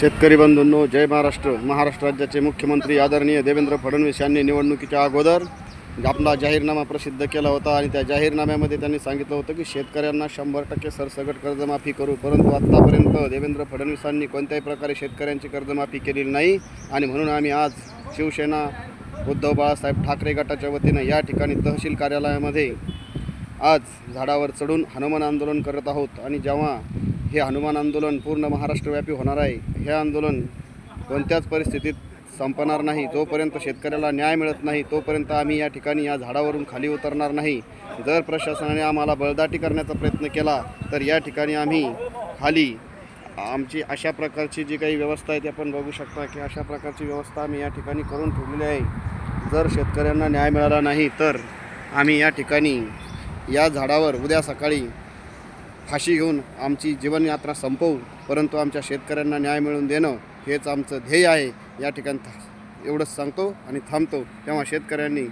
शेतकरी बंधूंनो, जय महाराष्ट्र. महाराष्ट्र राज्याचे मुख्यमंत्री आदरणीय देवेंद्र फडणवीस यांनी निवडणुकीच्या अगोदर आपला जाहीरनामा प्रसिद्ध केला होता आणि त्या जाहीरनाम्यामध्ये त्यांनी सांगितलं होतं की शेतकऱ्यांना 100% सरसकट कर्जमाफी करू. परंतु आत्तापर्यंत देवेंद्र फडणवीसांनी कोणत्याही प्रकारे शेतकऱ्यांची कर्जमाफी केलेली नाही आणि म्हणून आम्ही आज शिवसेना उद्धव बाळासाहेब ठाकरे गटाच्या वतीनं या ठिकाणी तहसील कार्यालयामध्ये आज झाडावर चढून हनुमान आंदोलन करत आहोत. आणि जेव्हा हे हनुमान आंदोलन पूर्ण महाराष्ट्रव्यापी होणार आहे, हे आंदोलन कोणत्याच परिस्थितीत संपणार नाही. जोपर्यंत शेतकऱ्याला न्याय मिळत नाही तोपर्यंत आम्ही या ठिकाणी या झाडावरून खाली उतरणार नाही. जर प्रशासनाने आम्हाला बळदाटी करण्याचा प्रयत्न केला तर या ठिकाणी आम्ही खाली आमची अशा प्रकारची जी काही व्यवस्था आहे ते आपण बघू शकता की अशा प्रकारची व्यवस्था आम्ही या ठिकाणी करून ठेवलेली आहे. जर शेतकऱ्यांना न्याय मिळाला नाही तर आम्ही या ठिकाणी या झाडावर उद्या सकाळी फाशी घेऊन आमची जीवनयात्रा संपवू. परंतु आमच्या शेतकऱ्यांना न्याय मिळवून देणं हेच आमचं ध्येय आहे. या ठिकाणी एवढंच सांगतो आणि थांबतो. तेव्हा शेतकऱ्यांनी